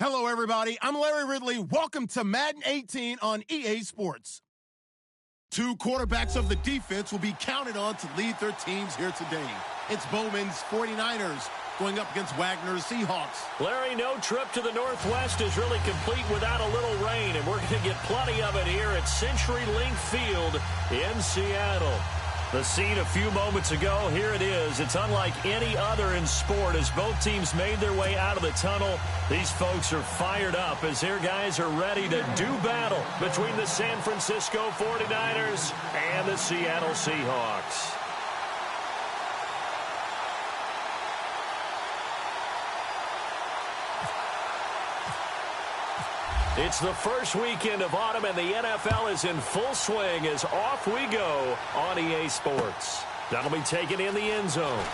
Hello, everybody. I'm Larry Ridley. Welcome to Madden 18 on EA Sports. Two quarterbacks of the defense will be counted on to lead their teams here today. It's Bowman's 49ers going up against Wagner's Seahawks. Larry, no trip to the Northwest is really complete without a little rain, and we're going to get plenty of it here at CenturyLink Field in Seattle. The scene a few moments ago, here it is. It's unlike any other in sport as both teams made their way out of the tunnel. These folks are fired up as their guys are ready to do battle between the San Francisco 49ers and the Seattle Seahawks. It's the first weekend of autumn, and the NFL is in full swing as off we go on EA Sports. That'll be taken in the end zone.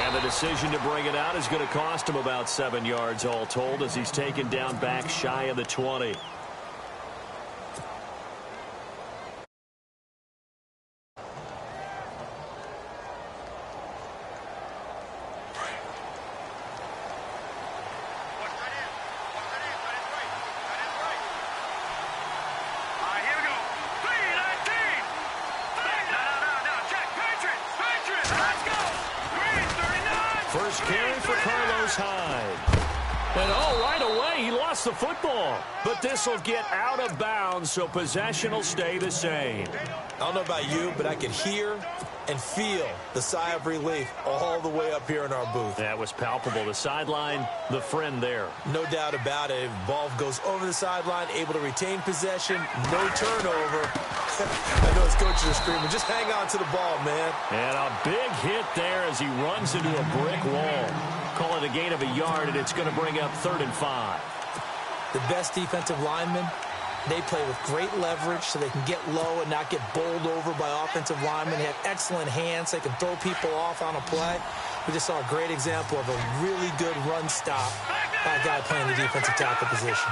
And the decision to bring it out is going to cost him about 7 yards all told as he's taken down back shy of the 20. First carry for Carlos Hyde. And right away, he lost the football. But this will get out of bounds, so possession will stay the same. I don't know about you, but I could hear and feel the sigh of relief all the way up here in our booth. That was palpable. The sideline, the friend there. No doubt about it. Ball goes over the sideline, able to retain possession, no turnover. I know his coaches are screaming, just hang on to the ball, man. And a big hit there as he runs into a brick wall. Call it a gain of a yard, and it's going to bring up 3rd and 5. The best defensive linemen, they play with great leverage so they can get low and not get bowled over by offensive linemen. They have excellent hands. They can throw people off on a play. We just saw a great example of a really good run stop by a guy playing the defensive tackle position.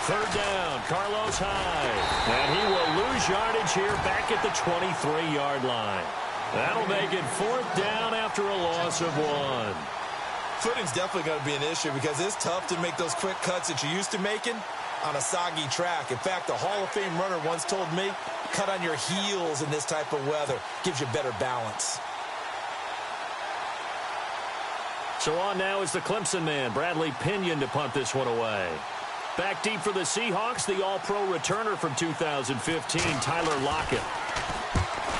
3rd down, Carlos Hyde. And he will lose yardage here back at the 23-yard line. That'll make it 4th down after a loss of 1. Footing's definitely going to be an issue because it's tough to make those quick cuts that you're used to making on a soggy track. In fact, the Hall of Fame runner once told me, cut on your heels in this type of weather. Gives you better balance. So on now is the Clemson man, Bradley Pinion, to punt this one away. Back deep for the Seahawks, the All-Pro returner from 2015, Tyler Lockett.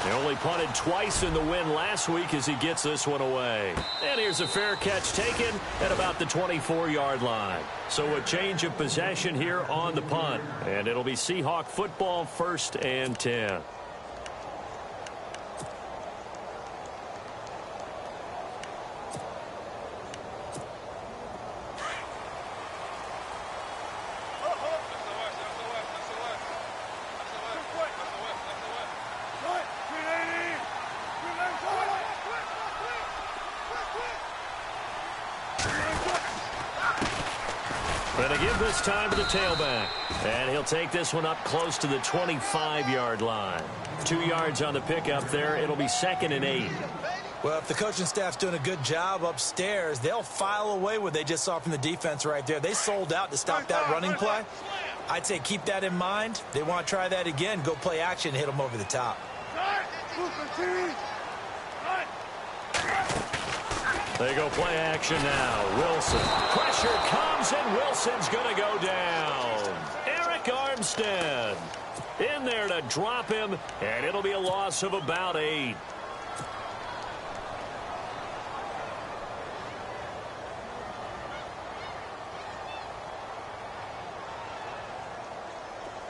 He only punted twice in the win last week as he gets this one away. And here's a fair catch taken at about the 24-yard line. So a change of possession here on the punt. And it'll be Seahawk football, 1st and 10. Going to give this time to the tailback. And he'll take this one up close to the 25-yard line. 2 yards on the pickup there. It'll be 2nd and 8. Well, if the coaching staff's doing a good job upstairs, they'll file away what they just saw from the defense right there. They sold out to stop that running play. I'd say keep that in mind. They want to try that again. Go play action, hit them over the top. They go play action now. Wilson. Pressure comes, and Wilson's going to go down. Eric Armstead in there to drop him, and it'll be a loss of about 8.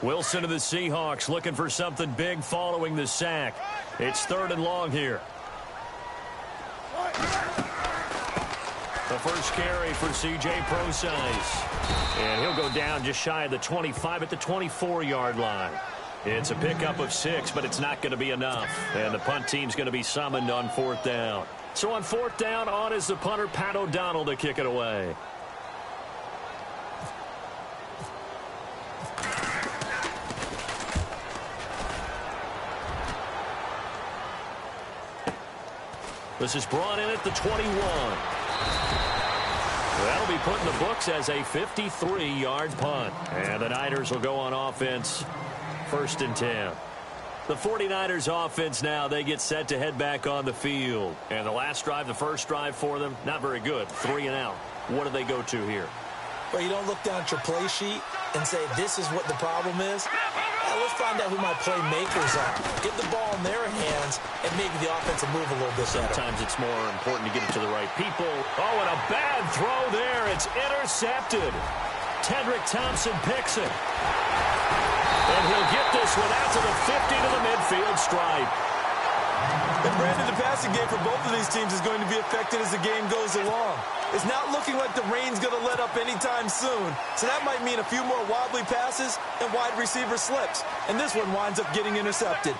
Wilson of the Seahawks looking for something big following the sack. It's 3rd and long here. The first carry for C.J. Prosise. And he'll go down just shy of the 25 at the 24-yard line. It's a pickup of 6, but it's not going to be enough. And the punt team's going to be summoned on 4th down. So on 4th down, on is the punter, Pat O'Donnell, to kick it away. This is brought in at the 21. That'll be put in the books as a 53-yard punt. And the Niners will go on offense, 1st and 10. The 49ers offense now, they get set to head back on the field. And the last drive, the first drive for them, not very good. 3 and out. What do they go to here? Well, you don't look down at your play sheet and say, this is what the problem is. Let's find out who my playmakers are. Get the ball in their hands, and maybe the offense will move a little bit better. Sometimes it's more important to get it to the right people. Oh, and a bad throw there. It's intercepted. Tedrick Thompson picks it. And he'll get this one out to the 50 to the midfield stripe. And Brandon, the passing game for both of these teams is going to be affected as the game goes along. It's not looking like the rain's going to let up anytime soon. So that might mean a few more wobbly passes and wide receiver slips. And this one winds up getting intercepted.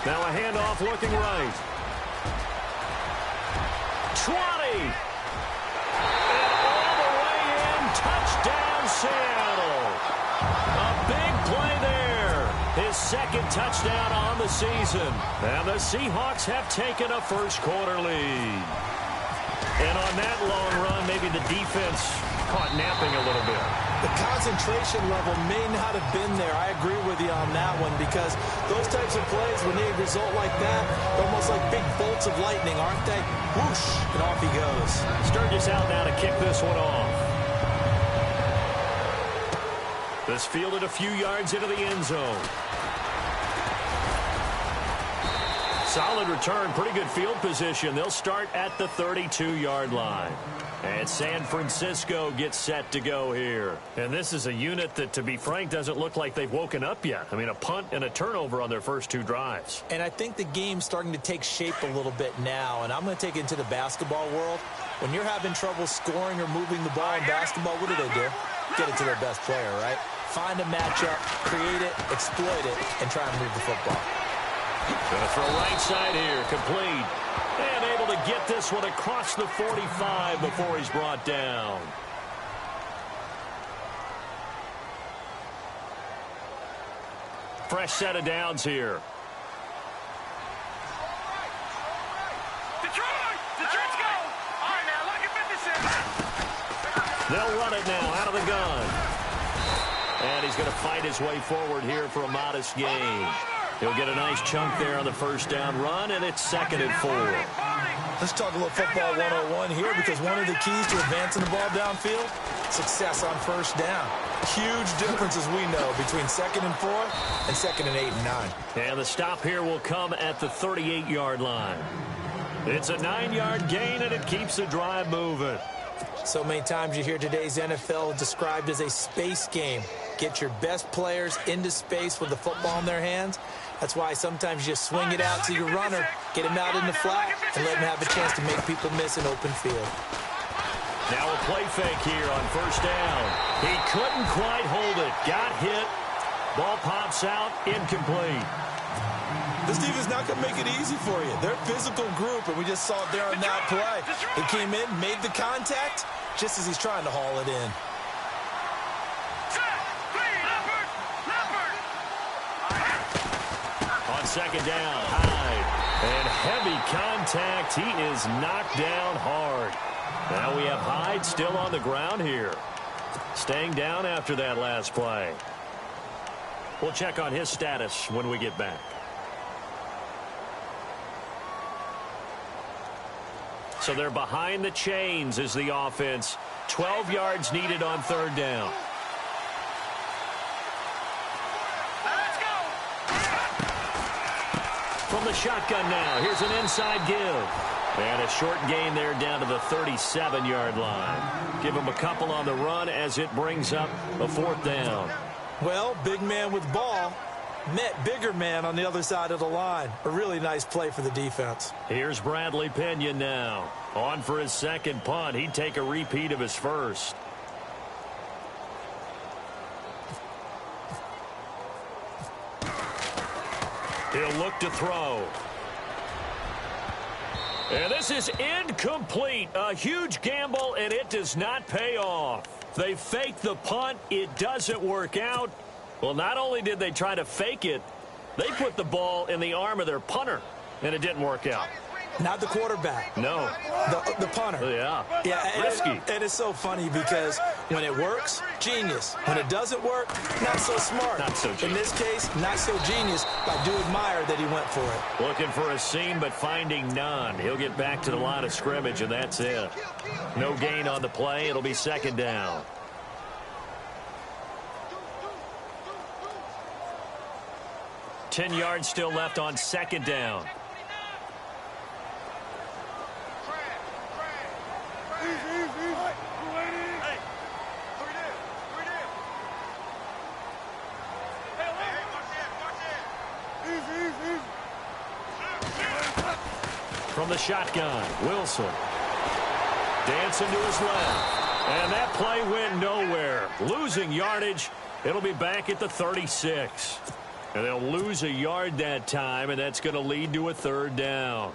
Now a handoff looking right. 20. And all the way in. Touchdown, Seattle. A big play there. His 2nd touchdown on the season. And the Seahawks have taken a first-quarter lead. And on that long run, maybe the defense caught napping a little bit. The concentration level may not have been there. I agree with you on that one because those types of plays, when they result like that, they're almost like big bolts of lightning, aren't they? Whoosh, and off he goes. Sturgis out now to kick this one off. This fielded a few yards into the end zone. Solid return, pretty good field position. They'll start at the 32-yard line. And San Francisco gets set to go here. And this is a unit that, to be frank, doesn't look like they've woken up yet. I mean, a punt and a turnover on their first 2 drives. And I think the game's starting to take shape a little bit now. And I'm going to take it into the basketball world. When you're having trouble scoring or moving the ball in basketball, what do? Get it to their best player, right? Find a matchup, create it, exploit it, and try and move the football. Gonna throw right side here, complete. And able to get this one across the 45 before he's brought down. Fresh set of downs here. Detroit's go! All right, now, look at 56. They'll run it now out of the gun. And he's going to fight his way forward here for a modest gain. He'll get a nice chunk there on the first down run, and it's 2nd and 4. Let's talk a little football 101 here because one of the keys to advancing the ball downfield, success on first down. Huge difference, as we know, between 2nd and 4 and 2nd and 8 and 9. And the stop here will come at the 38-yard line. It's a 9-yard gain, and it keeps the drive moving. So many times you hear today's NFL described as a space game. Get your best players into space with the football in their hands. That's why sometimes you swing it out to your runner, get him out in the flat, and let him have a chance to make people miss an open field. Now a play fake here on first down. He couldn't quite hold it. Got hit. Ball pops out. Incomplete. This defense is not going to make it easy for you. They're a physical group, and we just saw it there on that play. He came in, made the contact, just as he's trying to haul it in. On second down, Hyde. And heavy contact. He is knocked down hard. Now we have Hyde still on the ground here. Staying down after that last play. We'll check on his status when we get back. So they're behind the chains as the offense. 12 yards needed on third down. From the shotgun now, here's an inside give. And a short gain there down to the 37-yard line. Give him a couple on the run as it brings up a 4th down. Well, big man with ball met bigger man on the other side of the line. A really nice play for the defense. Here's Bradley Pinion now. On for his 2nd punt. He'd take a repeat of his first. He'll look to throw. And this is incomplete. A huge gamble, and it does not pay off. They fake the punt. It doesn't work out. Well, not only did they try to fake it, they put the ball in the arm of their punter, and it didn't work out. Not the quarterback. No. The punter. Yeah. Risky. And it's so funny because when it works, genius. When it doesn't work, not so smart. Not so genius. In this case, not so genius. I do admire that he went for it. Looking for a seam, but finding none. He'll get back to the line of scrimmage, and that's it. No gain on the play. It'll be second down. Ten yards still left on second down. From the shotgun, Wilson. Dancing to his left. And that play went nowhere. Losing yardage. It'll be back at the 36. And they'll lose a yard that time, and that's going to lead to a third down.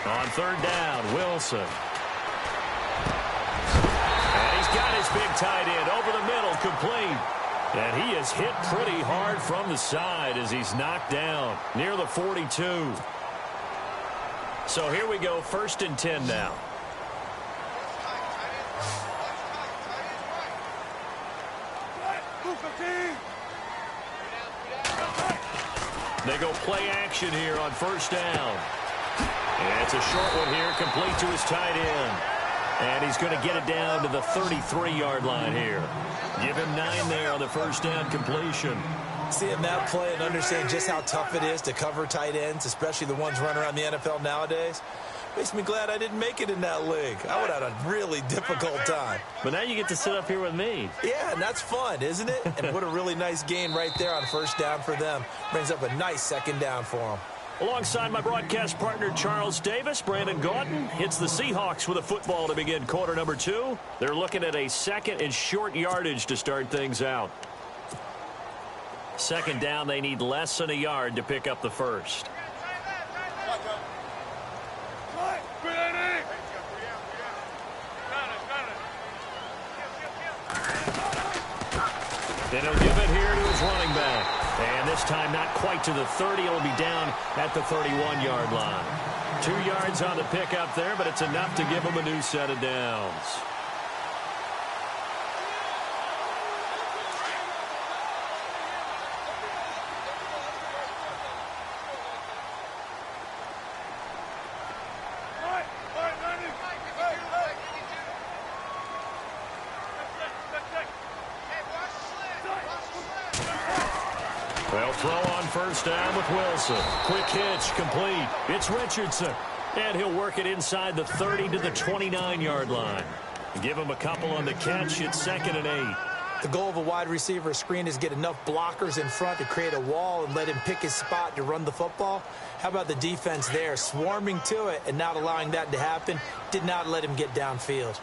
On third down, Wilson. And he's got his big tight end over the middle, complete. And he is hit pretty hard from the side as he's knocked down near the 42. So here we go, 1st and 10 now. They go play action here on 1st down. And it's a short one here, complete to his tight end. And he's going to get it down to the 33-yard line here. Give him 9 there on the 1st down completion. Seeing that play and understanding just how tough it is to cover tight ends, especially the ones running around the NFL nowadays, makes me glad I didn't make it in that league. I would have had a really difficult time. But now you get to sit up here with me. Yeah, and that's fun, isn't it? And what a really nice gain right there on 1st down for them. Brings up a nice 2nd down for them. Alongside my broadcast partner, Charles Davis, Brandon Gaudin hits the Seahawks with a football to begin quarter number 2. They're looking at a 2nd and short yardage to start things out. 2nd down, they need less than a yard to pick up the 1st. Then he'll give it here to his running back. And this time not quite to the 30. It'll be down at the 31-yard line. 2 yards on the pickup there, but it's enough to give him a new set of downs. They'll throw on 1st down with Wilson. Quick hitch, complete. It's Richardson. And he'll work it inside the 30 to the 29-yard line. Give him a couple on the catch. It's 2nd and 8. The goal of a wide receiver screen is get enough blockers in front to create a wall and let him pick his spot to run the football. How about the defense there, swarming to it and not allowing that to happen? Did not let him get downfield.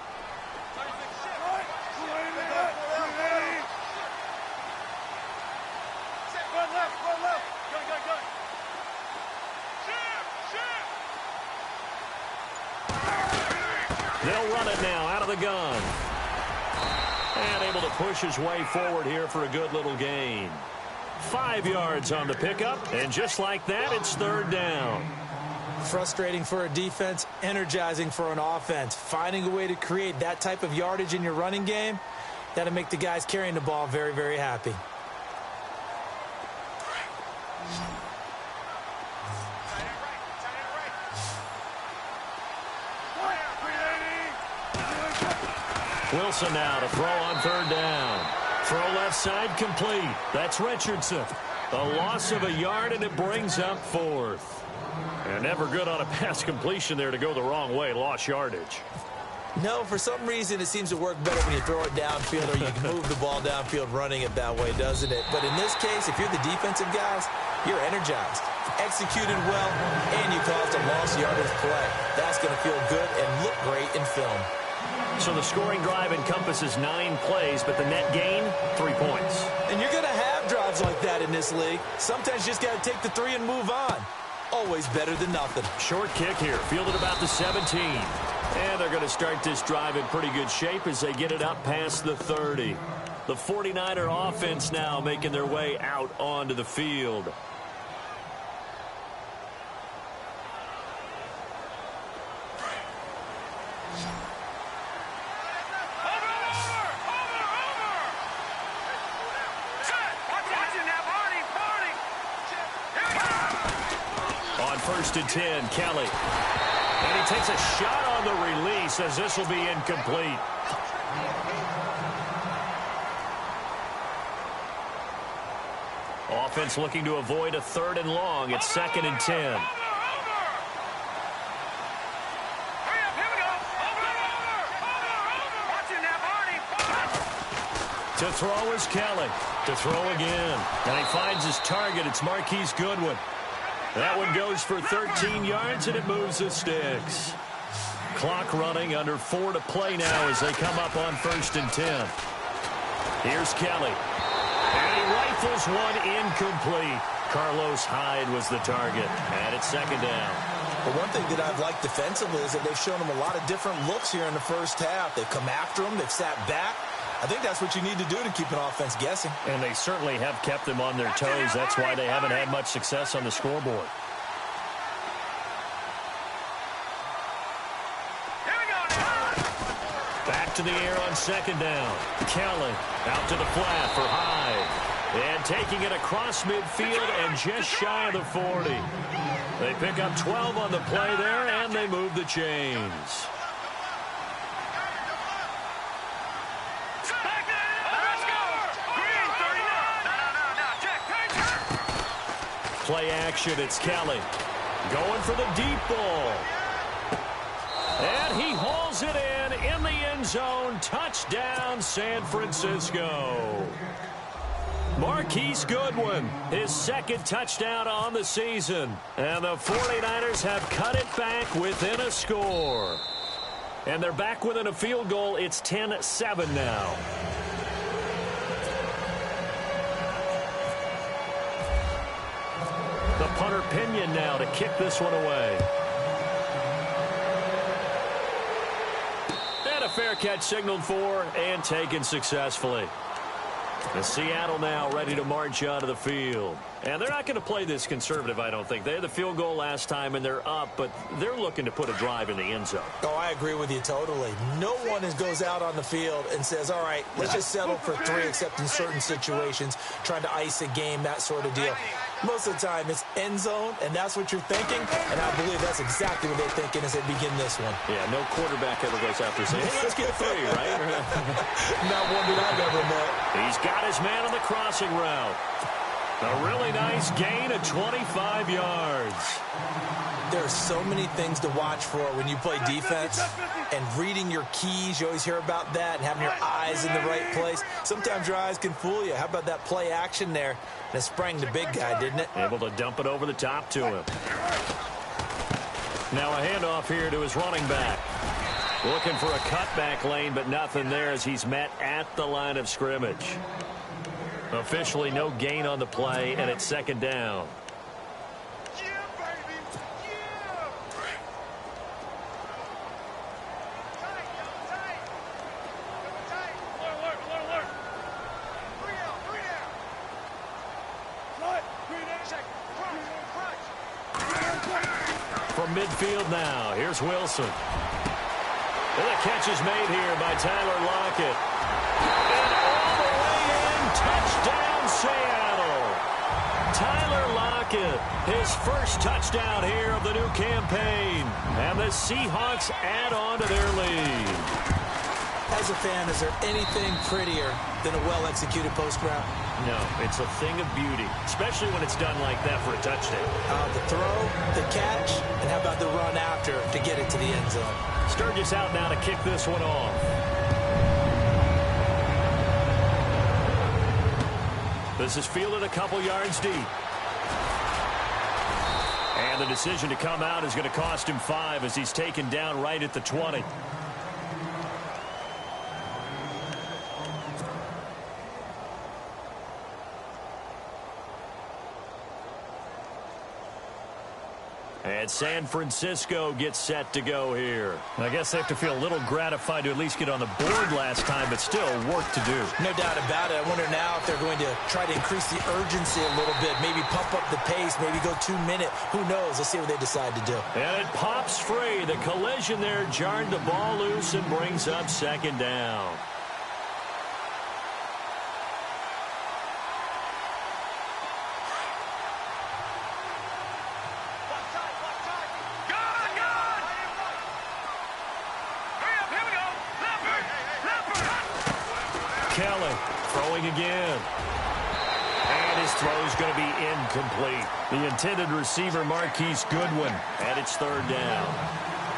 They'll run it now out of the gun. And able to push his way forward here for a good little gain. 5 yards on the pickup, and just like that, it's 3rd down. Frustrating for a defense, energizing for an offense. Finding a way to create that type of yardage in your running game, that'll make the guys carrying the ball very, very happy. Wilson now to throw on 3rd down. Throw left side complete. That's Richardson. A loss of a yard, and it brings up 4th. And never good on a pass completion there to go the wrong way. Lost yardage. No, for some reason it seems to work better when you throw it downfield or you can move the ball downfield running it that way, doesn't it? But in this case, if you're the defensive guys, you're energized, executed well, and you caused a lost yardage play. That's going to feel good and look great in film. So the scoring drive encompasses 9 plays, but the net gain, 3 points. And you're going to have drives like that in this league. Sometimes you just got to take the 3 and move on. Always better than nothing. Short kick here, fielded about the 17. And they're going to start this drive in pretty good shape as they get it up past the 30. The 49er offense now making their way out onto the field. On 1st and 10, Kelly. And he takes a shot on the release as this will be incomplete. Offense looking to avoid a 3rd and long. It's 2nd and 10. To throw is Kelly. To throw again. And he finds his target. It's Marquise Goodwin. That one goes for 13 yards, and it moves the sticks. Clock running, under 4 to play now as they come up on 1st and 10. Here's Kelly. And he rifles one incomplete. Carlos Hyde was the target, and it's 2nd down. But one thing that I've liked defensively is that they've shown them a lot of different looks here in the first half. They've come after them. They've sat back. I think that's what you need to do to keep an offense guessing. And they certainly have kept them on their toes. That's why they haven't had much success on the scoreboard. Back to the air on 2nd down. Kelly out to the flat for Hyde. And taking it across midfield and just shy of the 40. They pick up 12 on the play there, and they move the chains. Play action, it's Kelly. Going for the deep ball. And he hauls it in the end zone. Touchdown, San Francisco. Marquise Goodwin, his 2nd touchdown on the season. And the 49ers have cut it back within a score. And they're back within a field goal. It's 10-7 now. The punter Pinion now to kick this one away. And a fair catch signaled for and taken successfully. And Seattle now ready to march onto the field. And they're not going to play this conservative, I don't think. They had the field goal last time, and they're up, but they're looking to put a drive in the end zone. Oh, I agree with you totally. No one goes out on the field and says, all right, let's just settle for 3, except in certain situations, trying to ice a game, that sort of deal. Most of the time, it's end zone, and that's what you're thinking, and I believe that's exactly what they're thinking as they begin this one. Yeah, no quarterback ever goes out there saying, hey, let's get 3, right? Not one that I've ever met. He's got his man on the crossing route. A really nice gain of 25 yards. There are so many things to watch for when you play defense, and reading your keys, you always hear about that, and having your eyes in the right place. Sometimes your eyes can fool you. How about that play action there? And it sprang the big guy, didn't it? Able to dump it over the top to him. Now a handoff here to his running back. Looking for a cutback lane, but nothing there as he's met at the line of scrimmage. Officially no gain on the play, and it's 2nd down. From midfield now, here's Wilson. And the catch is made here by Tyler Lockett. And all the way in, touchdown Seattle. Tyler Lockett, his first touchdown here of the new campaign. And the Seahawks add on to their lead. As a fan, is there anything prettier than a well-executed post route? No, it's a thing of beauty, especially when it's done like that for a touchdown. The throw, the catch, and how about the run after to get it to the end zone? Sturgis out now to kick this one off. This is fielded a couple yards deep. And the decision to come out is going to cost him 5 as he's taken down right at the 20. And San Francisco gets set to go here. I guess they have to feel a little gratified to at least get on the board last time, but still work to do. No doubt about it. I wonder now if they're going to try to increase the urgency a little bit, maybe pump up the pace, maybe go 2 minute. Who knows? Let's see what they decide to do. And it pops free. The collision there jarred the ball loose and brings up second down. Kelly throwing again. And his throw is going to be incomplete. The intended receiver, Marquise Goodwin, and it's third down.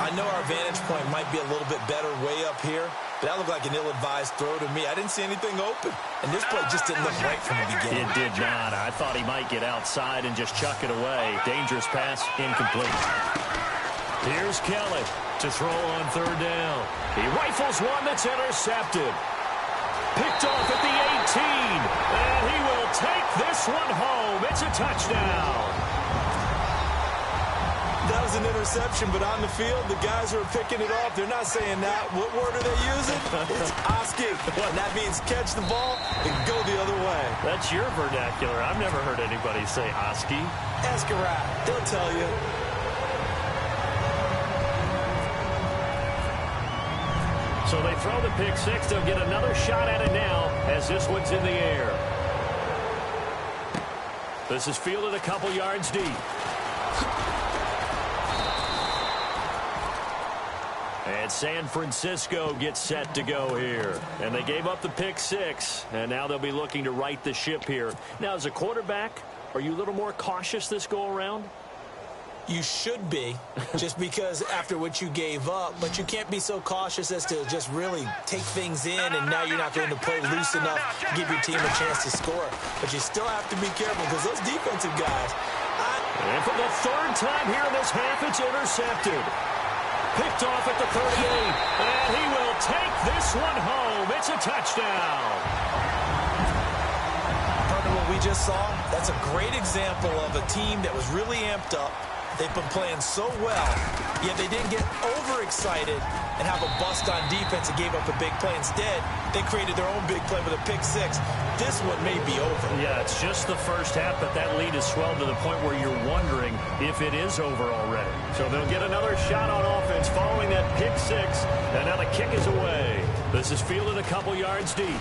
I know our vantage point might be a little bit better way up here, but that looked like an ill-advised throw to me. I didn't see anything open. And this play just didn't look right from the beginning. It did not. I thought he might get outside and just chuck it away. Dangerous pass, incomplete. Here's Kelly to throw on third down. He rifles one that's intercepted. Picked off at the 18, and he will take this one home. It's a touchdown. That was an interception, but on the field, the guys who are picking it off, they're not saying that. What word are they using? It's Oski. And that means catch the ball and go the other way. That's your vernacular. I've never heard anybody say Oski. Ask a rat. They'll tell you. So they throw the pick six. They'll get another shot at it now as this one's in the air. This is fielded a couple yards deep. And San Francisco gets set to go here. And they gave up the pick six, and now they'll be looking to right the ship here. Now, as a quarterback, are you a little more cautious this go-around? You should be, just because after what you gave up, but you can't be so cautious as to just really take things in, and now you're not going to play loose enough to give your team a chance to score. But you still have to be careful because those defensive guys. And for the third time here in this half, it's intercepted. Picked off at the 38, and he will take this one home. It's a touchdown. What we just saw, that's a great example of a team that was really amped up. They've been playing so well, yet they didn't get overexcited and have a bust on defense and gave up a big play. Instead, they created their own big play with a pick six. This one may be over. Yeah, it's just the first half, but that lead has swelled to the point where you're wondering if it is over already. So they'll get another shot on offense following that pick six, and now the kick is away. This is fielded a couple yards deep.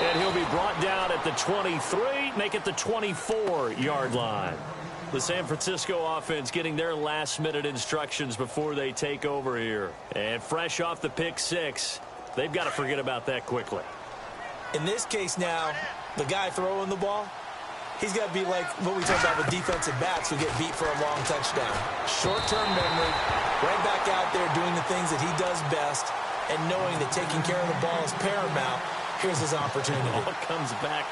And he'll be brought down at the 23, make it the 24-yard line. The San Francisco offense getting their last-minute instructions before they take over here. And fresh off the pick six, they've got to forget about that quickly. In this case now, the guy throwing the ball, he's got to be like what we talk about with defensive backs who get beat for a long touchdown. Short-term memory, right back out there doing the things that he does best, and knowing that taking care of the ball is paramount. Here's his opportunity. It all comes back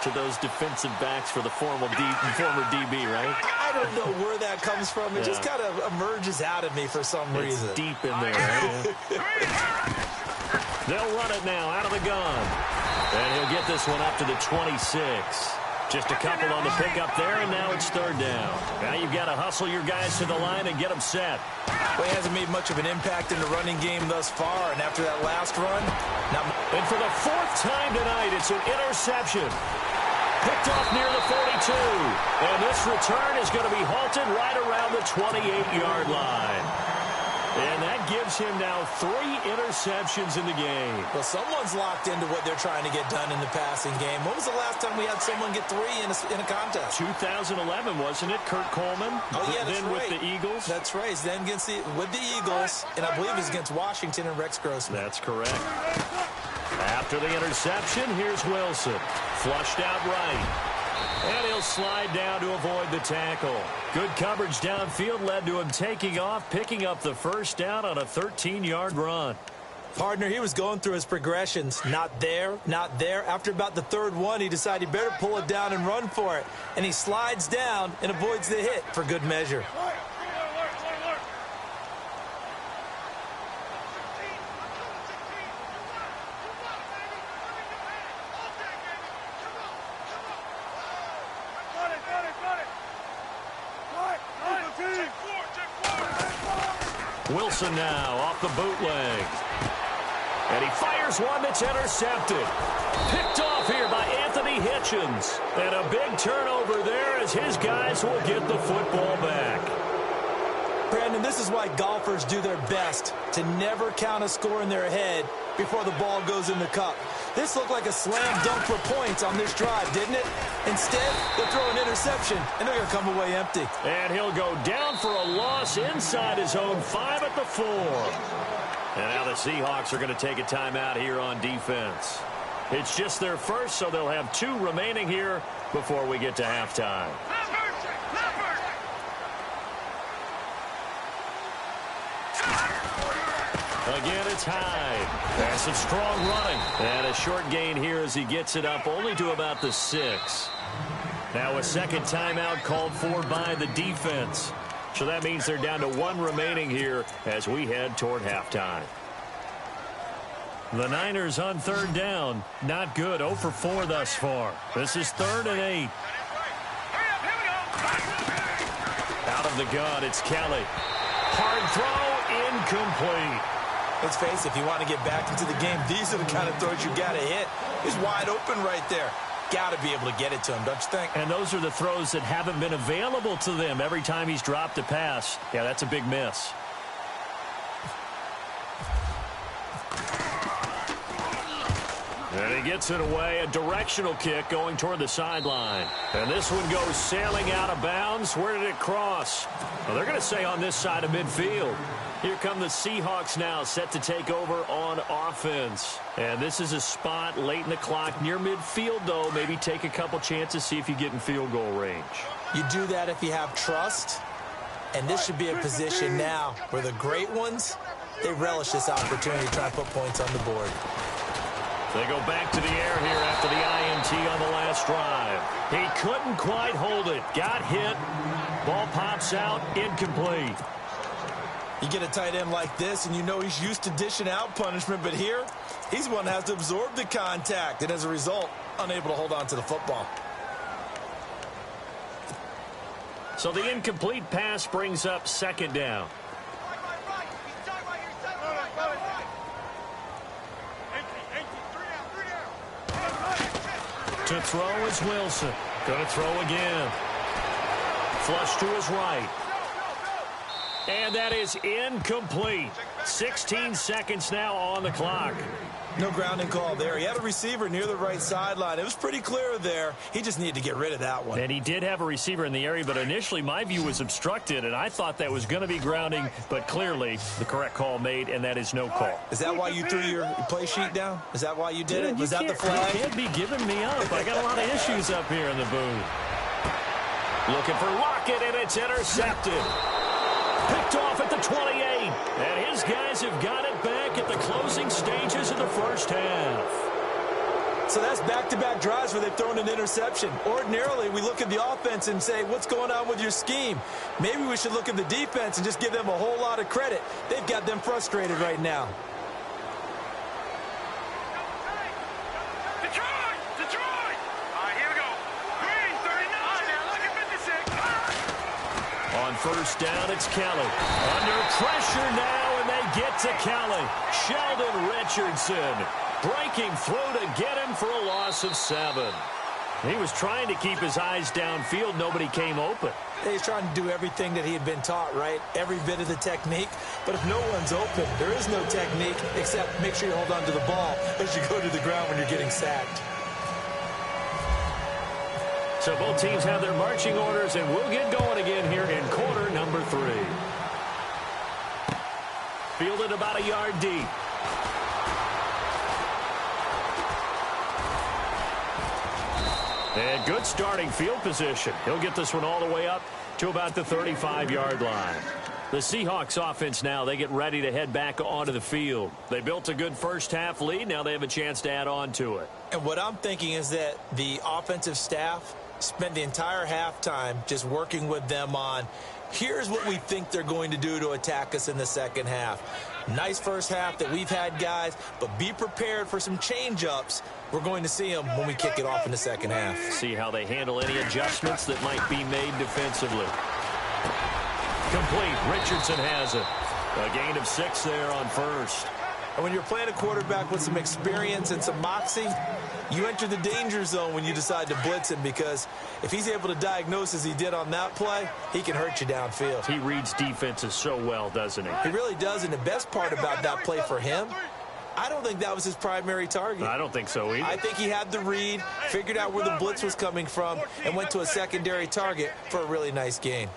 to those defensive backs for the former DB, right? I don't know where that comes from. It just kind of emerges out of me for some reason. It's deep in there, right? They'll run it now out of the gun. And he'll get this one up to the 26. Just a couple on the pickup there, and now it's third down. Now you've got to hustle your guys to the line and get them set. Well, he hasn't made much of an impact in the running game thus far, and after that last run, now... And for the fourth time tonight, it's an interception. Picked off near the 42. And this return is going to be halted right around the 28-yard line. And that gives him now 3 interceptions in the game. Well, someone's locked into what they're trying to get done in the passing game. When was the last time we had someone get 3 in a contest? 2011, wasn't it? Kurt Coleman. Oh, yeah, that's then right. With the Eagles. That's right. Then with the Eagles, and I believe it's against Washington and Rex Grossman. That's correct. After the interception, here's Wilson. Flushed out right. And he'll slide down to avoid the tackle. Good coverage downfield led to him taking off, picking up the first down on a 13-yard run. Partner, he was going through his progressions. Not there, not there. After about the third one, he decided he better pull it down and run for it. And he slides down and avoids the hit for good measure. Wilson now off the bootleg. And he fires one that's intercepted. Picked off here by Anthony Hitchens. And a big turnover there as his guys will get the football back. Brandon, this is why golfers do their best to never count a score in their head before the ball goes in the cup. This looked like a slam dunk for points on this drive, didn't it? Instead, they'll throw an interception, and they're going to come away empty. And he'll go down for a loss inside his own 5 at the 4. And now the Seahawks are going to take a timeout here on defense. It's just their first, so they'll have 2 remaining here before we get to halftime. Again, it's Hyde. That's some strong running. And a short gain here as he gets it up only to about the 6. Now a second timeout called for by the defense. So that means they're down to 1 remaining here as we head toward halftime. The Niners on third down. Not good. 0 for 4 thus far. This is 3rd and 8. Out of the gun, it's Kelly. Hard throw, incomplete. Let's face it, if you want to get back into the game, these are the kind of throws you got to hit. He's wide open right there. Got to be able to get it to him, don't you think? And those are the throws that haven't been available to them every time he's dropped a pass. Yeah, that's a big miss. And he gets it away, a directional kick going toward the sideline. And this one goes sailing out of bounds. Where did it cross? Well, they're going to say on this side of midfield. Here come the Seahawks now, set to take over on offense. And this is a spot late in the clock near midfield, though. Maybe take a couple chances, see if you get in field goal range. You do that if you have trust. And this should be a position now where the great ones, they relish this opportunity to try and put points on the board. They go back to the air here after the INT on the last drive. He couldn't quite hold it. Got hit. Ball pops out. Incomplete. You get a tight end like this, and you know he's used to dishing out punishment, but here, he's one that has to absorb the contact, and as a result, unable to hold on to the football. So the incomplete pass brings up 2nd down. To throw is Wilson. Going to throw again. Flush to his right. And that is incomplete. 16 seconds now on the clock. No grounding call there. He had a receiver near the right sideline. It was pretty clear there. He just needed to get rid of that one. And he did have a receiver in the area, but initially my view was obstructed, and I thought that was going to be grounding, but clearly the correct call made, and that is no call. Is that why you threw your play sheet down? Is that why you did it? Was that the flag? You can't be giving me up. I got a lot of issues up here in the booth. Looking for Lockett, and it's intercepted. Picked off at the 28. And his guys have got it back at the closing stages of the first half. So that's back-to-back drives where they've thrown an interception. Ordinarily, we look at the offense and say, what's going on with your scheme? Maybe we should look at the defense and just give them a whole lot of credit. They've got them frustrated right now. Detroit! All right, here we go. Green, 39. Now look at 56. On first down, it's Kelly. Under pressure now, and they get to Kelly. Sheldon Richardson breaking through to get him for a loss of 7. He was trying to keep his eyes downfield. Nobody came open. He's trying to do everything that he had been taught, right? Every bit of the technique. But if no one's open, there is no technique except make sure you hold on to the ball as you go to the ground when you're getting sacked. So both teams have their marching orders, and we'll get going again here in quarter number 3. Fielded about a yard deep. And good starting field position. He'll get this one all the way up to about the 35-yard line. The Seahawks offense now, they get ready to head back onto the field. They built a good first-half lead. Now they have a chance to add on to it. And what I'm thinking is that the offensive staff spent the entire halftime just working with them on, here's what we think they're going to do to attack us in the second half. Nice first half that we've had, guys, but be prepared for some change-ups. We're going to see them when we kick it off in the second half. See how they handle any adjustments that might be made defensively. Complete. Richardson has it. A gain of 6 there on first. And when you're playing a quarterback with some experience and some moxie, you enter the danger zone when you decide to blitz him, because if he's able to diagnose as he did on that play, he can hurt you downfield. He reads defenses so well, doesn't he? He really does, and the best part about that play for him, I don't think that was his primary target. I don't think so either. I think he had the read, figured out where the blitz was coming from, and went to a secondary target for a really nice gain.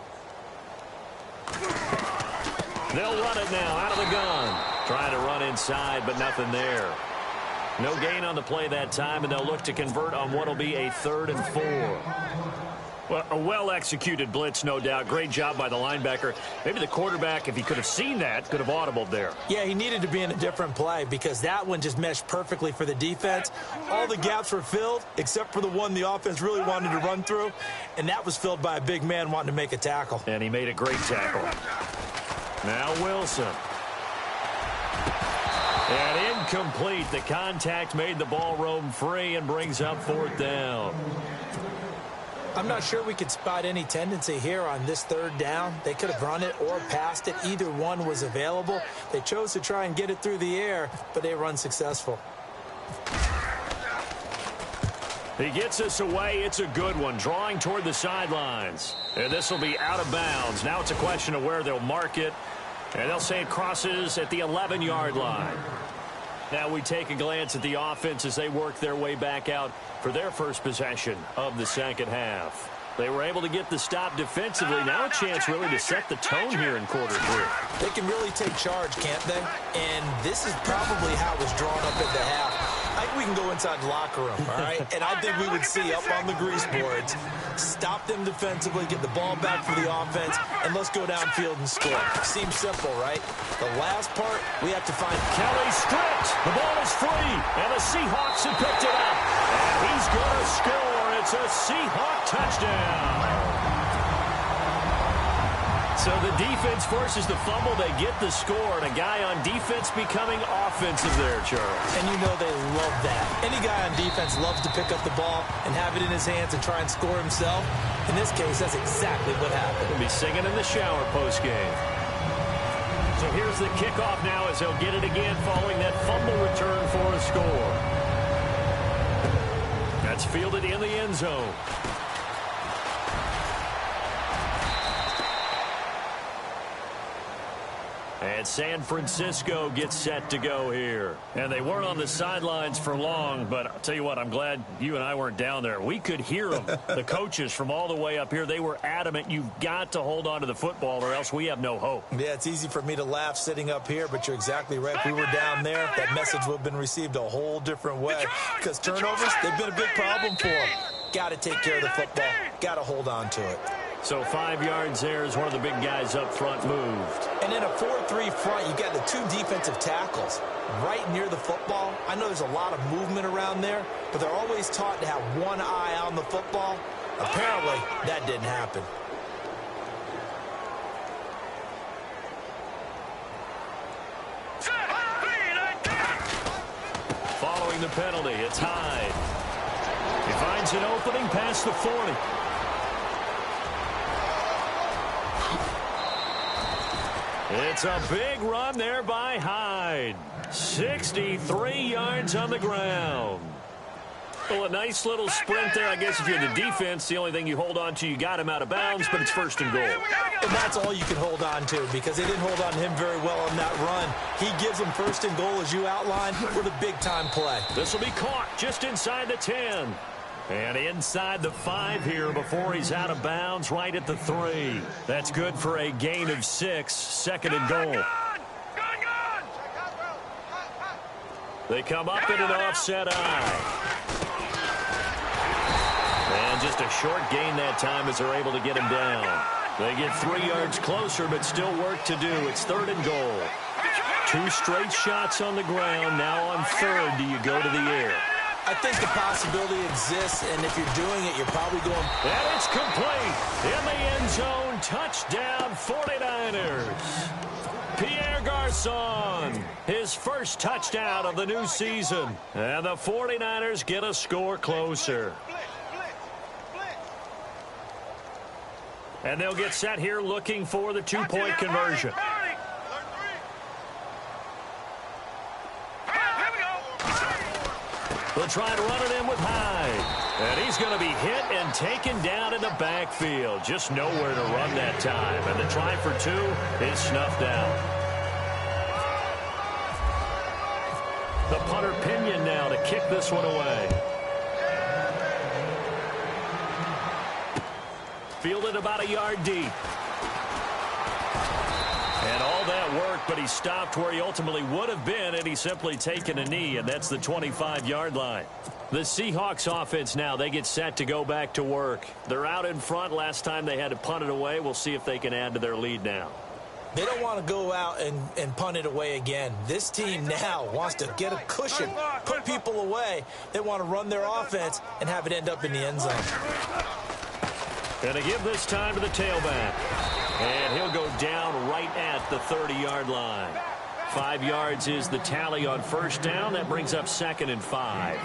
They'll run it now out of the gun. Trying to run inside, but nothing there. No gain on the play that time, and they'll look to convert on what will be a 3rd and 4. Well, a well-executed blitz, no doubt. Great job by the linebacker. Maybe the quarterback, if he could have seen that, could have audibled there. Yeah, he needed to be in a different play because that one just meshed perfectly for the defense. All the gaps were filled except for the one the offense really wanted to run through, and that was filled by a big man wanting to make a tackle. And he made a great tackle. Now Wilson. And incomplete. The contact made the ball roam free and brings up 4th down. I'm not sure we could spot any tendency here on this 3rd down. They could have run it or passed it. Either one was available. They chose to try and get it through the air, but they were unsuccessful. He gets us away. It's a good one. Drawing toward the sidelines. And this will be out of bounds. Now it's a question of where they'll mark it. And they'll say it crosses at the 11-yard line. Now we take a glance at the offense as they work their way back out for their first possession of the second half. They were able to get the stop defensively. Now a chance really to set the tone here in quarter 3. They can really take charge, can't they? And this is probably how it was drawn up at the half. I think we can go inside the locker room, all right? And I think we would see up on the grease boards, stop them defensively, get the ball back for the offense, and let's go downfield and score. Seems simple, right? The last part, we have to find... Kelly stripped. The ball is free, and the Seahawks have picked it up. And he's going to score. It's a Seahawk touchdown. So the defense forces the fumble. They get the score, and a guy on defense becoming offensive there, Charles. And you know they love that. Any guy on defense loves to pick up the ball and have it in his hands and try and score himself. In this case, that's exactly what happened. He'll be singing in the shower postgame. So here's the kickoff now as they'll get it again following that fumble return for a score. That's fielded in the end zone. And San Francisco gets set to go here. And they weren't on the sidelines for long, but I'll tell you what, I'm glad you and I weren't down there. We could hear them, the coaches from all the way up here. They were adamant, you've got to hold on to the football or else we have no hope. Yeah, it's easy for me to laugh sitting up here, but you're exactly right. If we were down there, that message would have been received a whole different way. Because turnovers, they've been a big problem for them. Got to take care of the football. Got to hold on to it. So 5 yards there as one of the big guys up front moved. And in a 4-3 front, you got the 2 defensive tackles right near the football. I know there's a lot of movement around there, but they're always taught to have one eye on the football. Apparently, that didn't happen. Following the penalty, it's Hyde. He finds an opening past the 40. It's a big run there by Hyde. 63 yards on the ground. Well, a nice little sprint there. I guess if you're the defense, the only thing you hold on to, you got him out of bounds, but it's 1st and goal. And that's all you can hold on to because they didn't hold on to him very well on that run. He gives them 1st and goal, as you outlined, with a big-time play. This will be caught just inside the 10. And inside the 5 here before he's out of bounds right at the 3. That's good for a gain of 6, 2nd and goal. They come up in an offset eye. And just a short gain that time as they're able to get him down. They get 3 yards closer, but still work to do. It's 3rd and goal. 2 straight shots on the ground. Now on 3rd, do you go to the air? I think the possibility exists, and if you're doing it, you're probably going... And it's complete. In the end zone, touchdown 49ers. Pierre Garçon, his first touchdown of the new season. And the 49ers get a score closer. And they'll get set here looking for the 2-point conversion. They'll try and run it in with Hyde. And he's going to be hit and taken down in the backfield. Just nowhere to run that time. And the try for 2 is snuffed out. The punter Pinion now to kick this one away. Fielded about a yard deep. And all that work, but he stopped where he ultimately would have been, and he's simply taken a knee, and that's the 25-yard line. The Seahawks offense now, they get set to go back to work. They're out in front. Last time they had to punt it away. We'll see if they can add to their lead now. They don't want to go out and punt it away again. This team now wants to get a cushion, put people away. They want to run their offense and have it end up in the end zone. Going to give this time to the tailback. And he'll go down right at the 30-yard line. 5 yards is the tally on first down. That brings up 2nd and 5.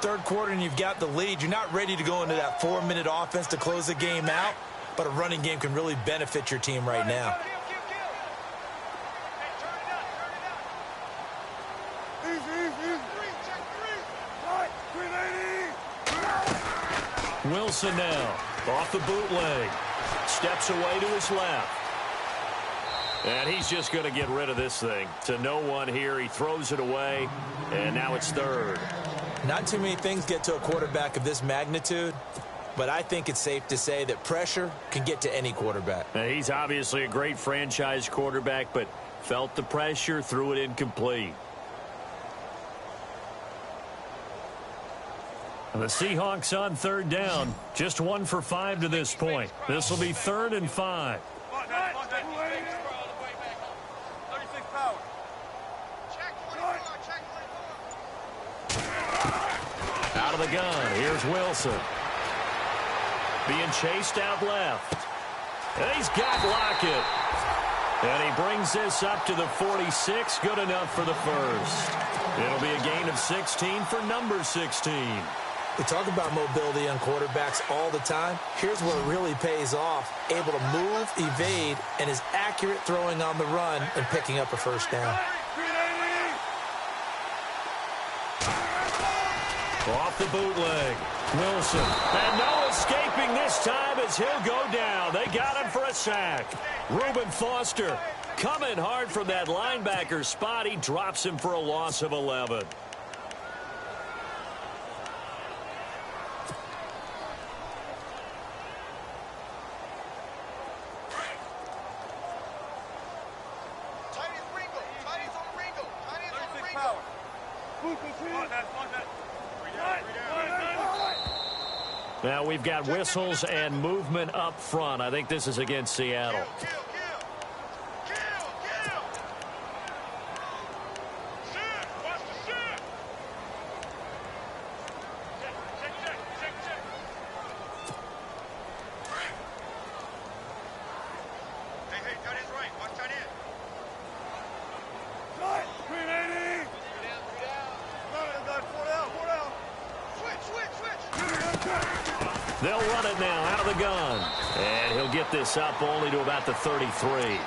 Third quarter and you've got the lead. You're not ready to go into that 4-minute offense to close the game out, but a running game can really benefit your team right now. Wilson now off the bootleg. Steps away to his left. And he's just going to get rid of this thing. To no one here. He throws it away. And now it's 3rd. Not too many things get to a quarterback of this magnitude, but I think it's safe to say that pressure can get to any quarterback. Now, he's obviously a great franchise quarterback, but felt the pressure, threw it incomplete. And the Seahawks on 3rd down. Just 1 for 5 to this point. This will be 3rd and 5. Out of the gun. Here's Wilson. Being chased out left. And he's got Lockett. And he brings this up to the 46. Good enough for the first. It'll be a gain of 16 for number 16. We talk about mobility on quarterbacks all the time. Here's where it really pays off. Able to move, evade, and is accurate throwing on the run and picking up a first down. Off the bootleg. Wilson. And no escaping this time as he'll go down. They got him for a sack. Reuben Foster coming hard from that linebacker spot. He drops him for a loss of 11. Now we've got whistles and movement up front. I think this is against Seattle. They'll run it now out of the gun. And he'll get this up only to about the 33.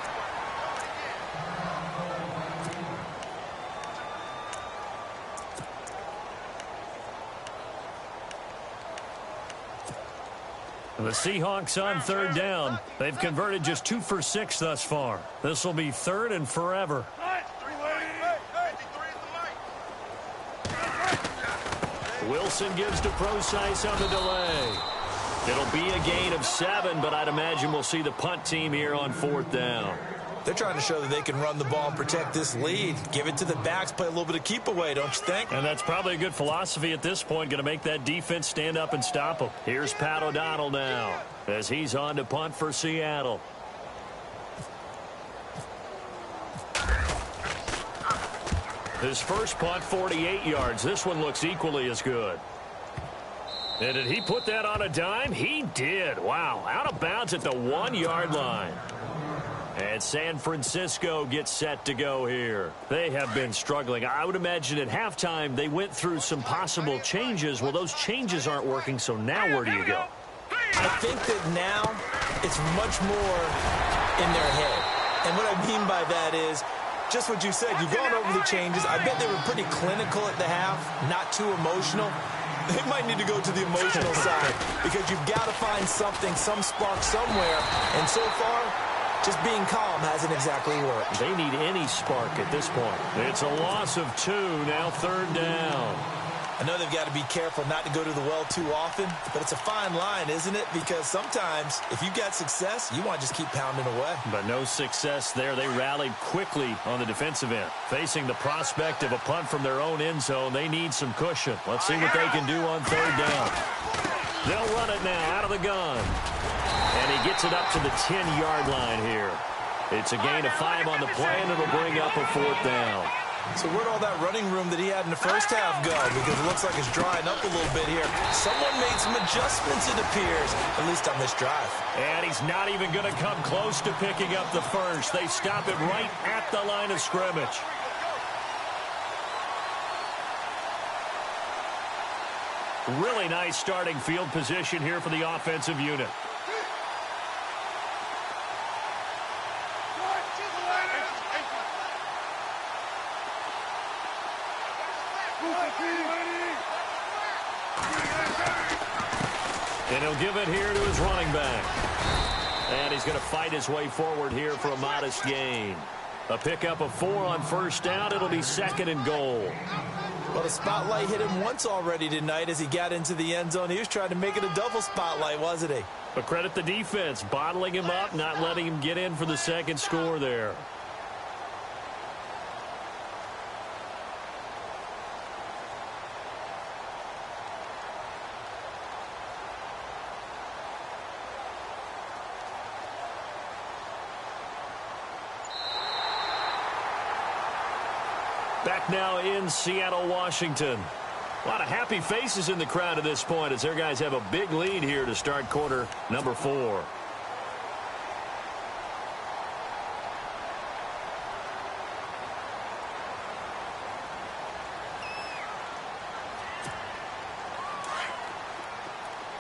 The Seahawks on 3rd down. They've converted just 2 for 6 thus far. This will be 3rd and forever. Wilson gives to Procise on the delay. It'll be a gain of 7, but I'd imagine we'll see the punt team here on 4th down. They're trying to show that they can run the ball and protect this lead. Give it to the backs, play a little bit of keep away, don't you think? And that's probably a good philosophy at this point, going to make that defense stand up and stop them. Here's Pat O'Donnell now as he's on to punt for Seattle. His first punt, 48 yards. This one looks equally as good. And did he put that on a dime? He did. Wow. Out of bounds at the 1-yard line. And San Francisco gets set to go here. They have been struggling. I would imagine at halftime they went through some possible changes. Well, those changes aren't working, so now where do you go? I think that now it's much more in their head. And what I mean by that is just what you said. You've gone over the changes. I bet they were pretty clinical at the half, not too emotional. They might need to go to the emotional side because you've got to find something, some spark somewhere. And so far, just being calm hasn't exactly worked. They need any spark at this point. It's a loss of 2, now 3rd down. I know they've got to be careful not to go to the well too often, but it's a fine line, isn't it? Because sometimes, if you've got success, you want to just keep pounding away. But no success there. They rallied quickly on the defensive end. Facing the prospect of a punt from their own end zone, they need some cushion. Let's see what they can do on 3rd down. They'll run it now out of the gun. And he gets it up to the 10-yard line here. It's a gain of 5 on the play, and it'll bring up a 4th down. So where'd all that running room that he had in the first half go? Because it looks like it's drying up a little bit here. Someone made some adjustments, it appears, at least on this drive. And he's not even going to come close to picking up the first. They stop it right at the line of scrimmage. Really nice starting field position here for the offensive unit. And he'll give it here to his running back. And he's going to fight his way forward here for a modest gain. A pickup of 4 on 1st down. It'll be 2nd and goal. Well, the spotlight hit him once already tonight as he got into the end zone. He was trying to make it a double spotlight, wasn't he? But credit the defense, bottling him up, not letting him get in for the 2nd score there. Back now in Seattle, Washington. A lot of happy faces in the crowd at this point as their guys have a big lead here to start quarter number 4.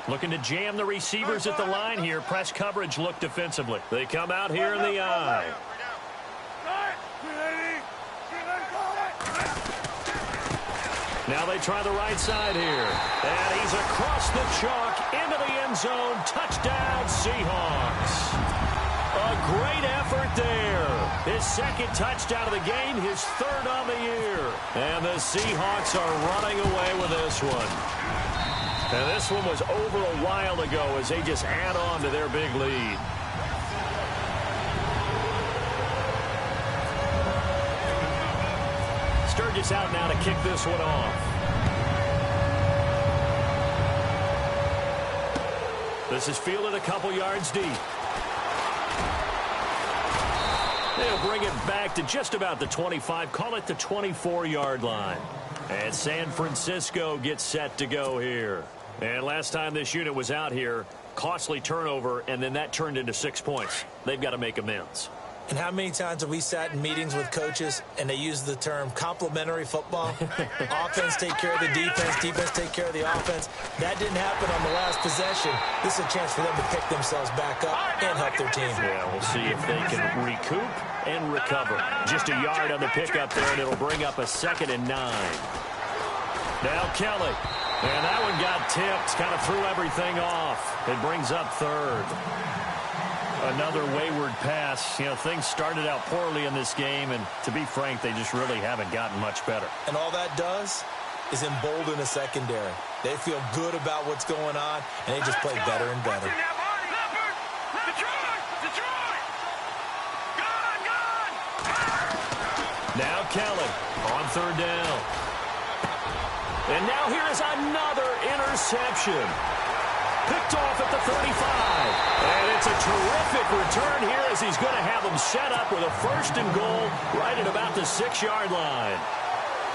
Looking to jam the receivers at the line here. Press coverage look defensively. They come out here in the eye. Now they try the right side here. And he's across the chalk into the end zone. Touchdown, Seahawks. A great effort there. His 2nd touchdown of the game, his 3rd on the year. And the Seahawks are running away with this one. And this one was over a while ago as they just add on to their big lead. Sturgis out now to kick this one off. This is fielded a couple yards deep. They'll bring it back to just about the 25, call it the 24-yard line. And San Francisco gets set to go here. And last time this unit was out here, costly turnover, and then that turned into 6 points. They've got to make amends. And how many times have we sat in meetings with coaches and they use the term complementary football? Offense take care of the defense, defense take care of the offense. That didn't happen on the last possession. This is a chance for them to pick themselves back up and help their team. Yeah, we'll see if they can recoup and recover. Just a yard on the pickup there, and it'll bring up a 2nd and 9. Now Kelly. And that one got tipped, kind of threw everything off. It brings up 3rd. Another wayward pass. You know, things started out poorly in this game, and to be frank, they just really haven't gotten much better. And all that does is embolden a secondary. They feel good about what's going on, and they just play better and better. Now Kelly on third down. And now here is another interception. Picked off at the 35. And it's a terrific return here as he's going to have them set up with a 1st and goal right at about the 6-yard line.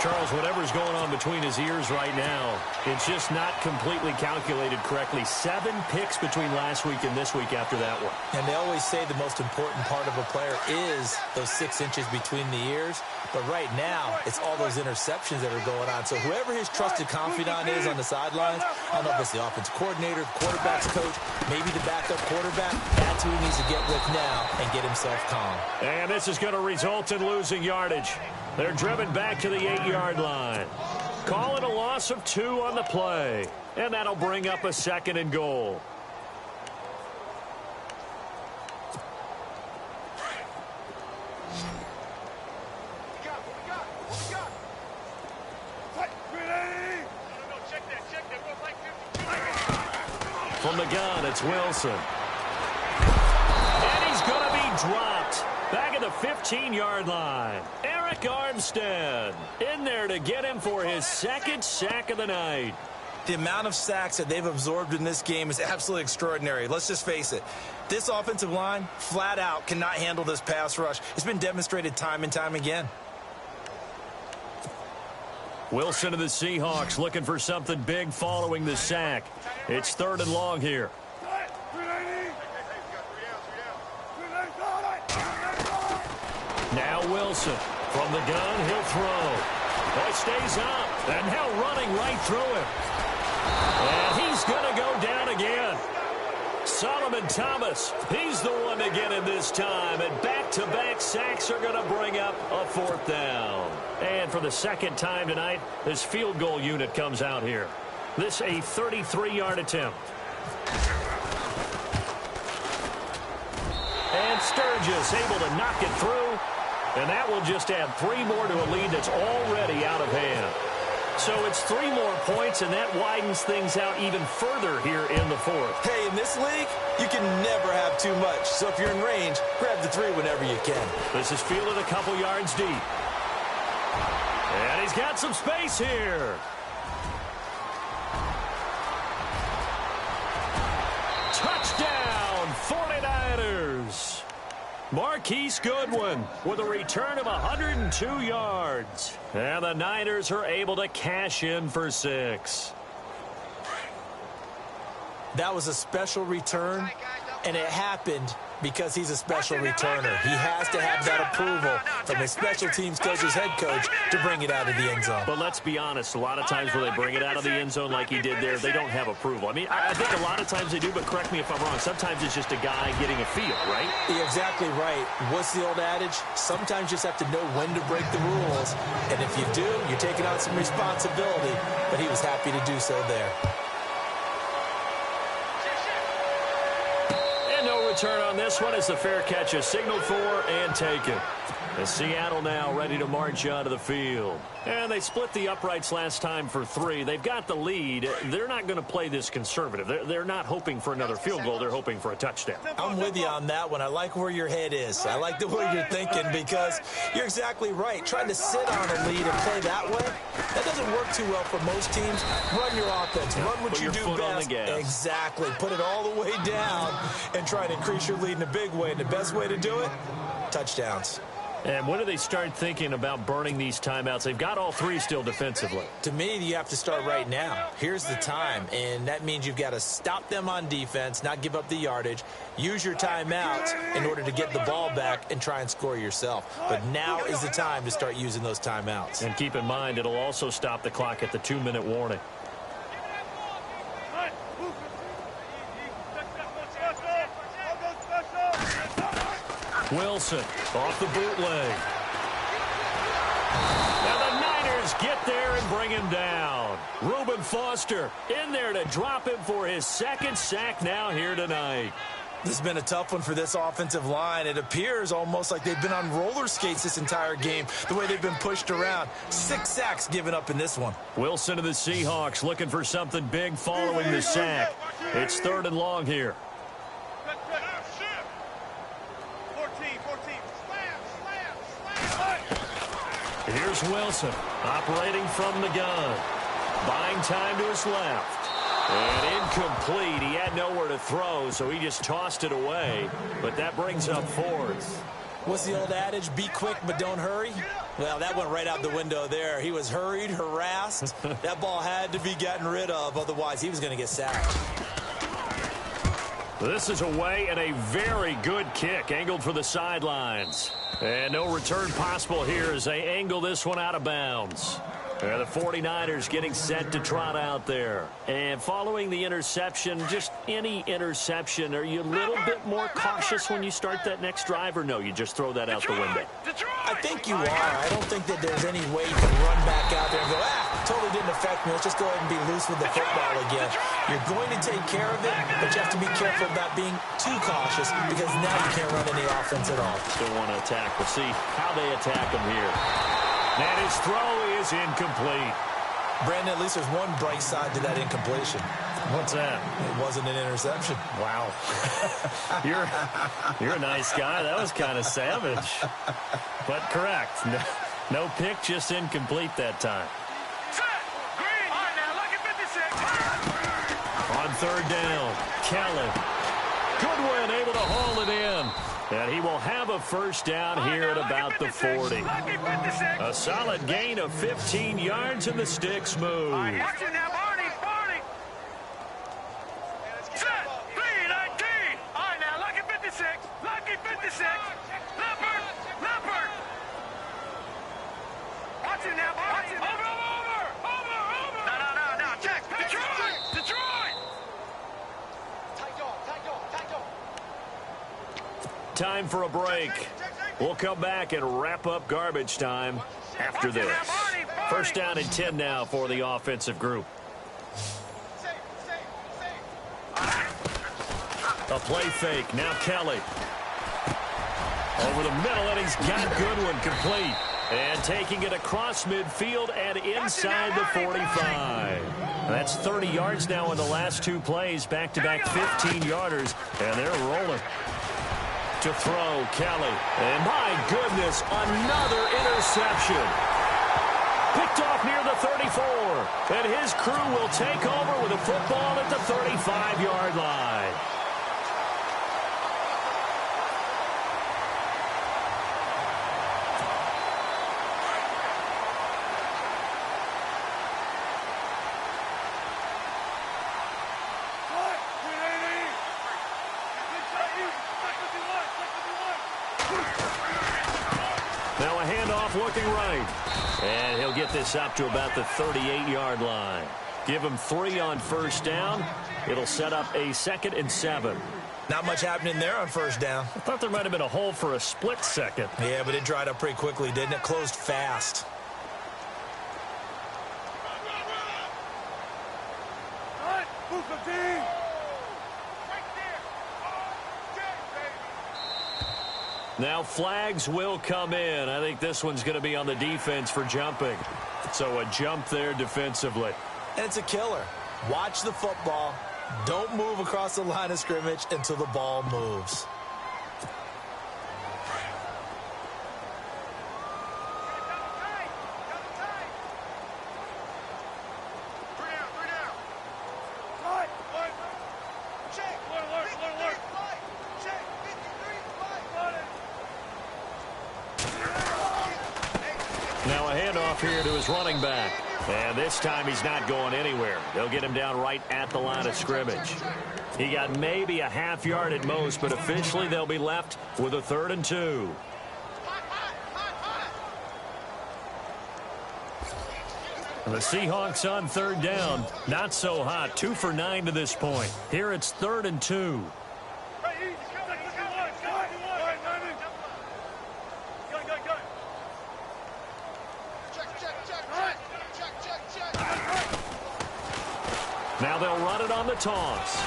Charles, whatever's going on between his ears right now, it's just not completely calculated correctly. 7 picks between last week and this week after that one. And they always say the most important part of a player is those 6 inches between the ears. But right now, it's all those interceptions that are going on. So whoever his trusted confidant is on the sidelines, I don't know if it's the offensive coordinator, the quarterback's coach, maybe the backup quarterback, that's who he needs to get with now and get himself calm. And this is going to result in losing yardage. They're driven back to the 8-yard line. Call it a loss of 2 on the play. And that'll bring up a 2nd and goal. From the gun, it's Wilson. And he's going to be dropped. Back at the 15-yard line. Eric Armstead in there to get him for his 2nd sack of the night. The amount of sacks that they've absorbed in this game is absolutely extraordinary. Let's just face it. This offensive line, flat out, cannot handle this pass rush. It's been demonstrated time and time again. Wilson of the Seahawks looking for something big following the sack. It's 3rd and long here. Now Wilson from the gun, he'll throw. Boy, stays up, and now running right through him. And he's going to go down again. Solomon Thomas, he's the one to get him this time. And back-to-back sacks are going to bring up a 4th down. And for the 2nd time tonight, this field goal unit comes out here. This a 33-yard attempt. And Sturgis able to knock it through. And that will just add 3 more to a lead that's already out of hand. So it's 3 more points, and that widens things out even further here in the 4th. Hey, in this league, you can never have too much. So if you're in range, grab the 3 whenever you can. This is fielded a couple yards deep. And he's got some space here. Touchdown, 49ers. Marquise Goodwin with a return of 102 yards. And the Niners are able to cash in for 6. That was a special return, and it happened because he's a special returner. He has to have that approval from his special teams coach, his head coach, to bring it out of the end zone. But let's be honest, a lot of times when they bring it out of the end zone like he did there, they don't have approval. I mean, I think a lot of times they do, but correct me if I'm wrong. Sometimes it's just a guy getting a feel, right? You're exactly right. What's the old adage? Sometimes you just have to know when to break the rules. And if you do, you're taking on some responsibility. But he was happy to do so there. Return on this one as the fair catch is signaled for and taken. And Seattle now ready to march onto the field. And they split the uprights last time for 3. They've got the lead. They're not going to play this conservative. They're not hoping for another field goal. They're hoping for a touchdown. I'm with you on that one. I like where your head is. I like the way you're thinking because you're exactly right. Trying to sit on a lead and play that way, that doesn't work too well for most teams. Run your offense. Run what you do best. Exactly. Put it all the way down and try to increase your lead in a big way. And the best way to do it, touchdowns. And when do they start thinking about burning these timeouts? They've got all 3 still defensively. To me, you have to start right now. Here's the time, and that means you've got to stop them on defense, not give up the yardage, use your timeouts in order to get the ball back and try and score yourself. But now is the time to start using those timeouts. And keep in mind, it'll also stop the clock at the 2-minute warning. Wilson off the bootleg. And the Niners get there and bring him down. Reuben Foster in there to drop him for his 2nd sack now here tonight. This has been a tough one for this offensive line. It appears almost like they've been on roller skates this entire game, the way they've been pushed around. 6 sacks given up in this one. Wilson of the Seahawks looking for something big following the sack. It's 3rd and long here. 14. Here's Wilson operating from the gun. Buying time to his left. And incomplete. He had nowhere to throw, so he just tossed it away. But that brings up 4th. What's the old adage? Be quick, but don't hurry? Well, that went right out the window there. He was hurried, harassed. That ball had to be gotten rid of, otherwise he was going to get sacked. This is away and a very good kick, angled for the sidelines. And no return possible here as they angle this one out of bounds. And the 49ers getting set to trot out there. And following the interception, just any interception, are you a little bit more cautious when you start that next drive, or no, you just throw that out the window? I think you are. I don't think that there's any way you can run back out there and go, totally didn't affect me. Let's just go ahead and be loose with the football again. You're going to take care of it, but you have to be careful about being too cautious because now you can't run any offense at all. Still want to attack. We'll see how they attack him here. And his throw is incomplete. Brandon, at least there's one bright side to that incompletion. What's that? It wasn't an interception. Wow. You're a nice guy. That was kind of savage. But correct. No pick, just incomplete that time. Green. All right, now, look at 56. On 3rd down, Kelly. Goodwin able to haul it in. And he will have a first down here at about the 40. A solid gain of 15 yards, and the sticks move. Watch it now, Barney. Set. 3-19. All right, now, lucky 56. Lucky 56. Leopard. Watch it now, watch it. Over. No. Check. Detroit. Time for a break. We'll come back and wrap up garbage time after this. First down and 10 now for the offensive group. A play fake. Now Kelly. Over the middle, and he's got Goodwin complete. And taking it across midfield and inside the 45. That's 30 yards now in the last 2 plays. Back-to-back 15-yarders, and they're rolling. To throw, Kelly. And my goodness, another interception. Picked off near the 34. And his crew will take over with a football at the 35-yard line. Now a handoff looking right. And he'll get this up to about the 38-yard line. Give him 3 on first down. It'll set up a 2nd and 7. Not much happening there on first down. I thought there might have been a hole for a split second. Yeah, but it dried up pretty quickly, didn't it? Closed fast. Now flags will come in. I think this one's going to be on the defense for jumping. So a jump there defensively. And it's a killer. Watch the football. Don't move across the line of scrimmage until the ball moves. Now a handoff here to his running back. And this time he's not going anywhere. They'll get him down right at the line of scrimmage. He got maybe a half yard at most, but officially they'll be left with a 3rd and 2. The Seahawks on 3rd down. Not so hot. 2 for 9 to this point. Here it's 3rd and 2. Now they'll run it on the toss.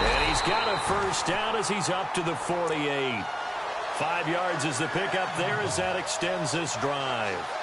And he's got a first down as he's up to the 48. 5 yards is the pickup there as that extends this drive.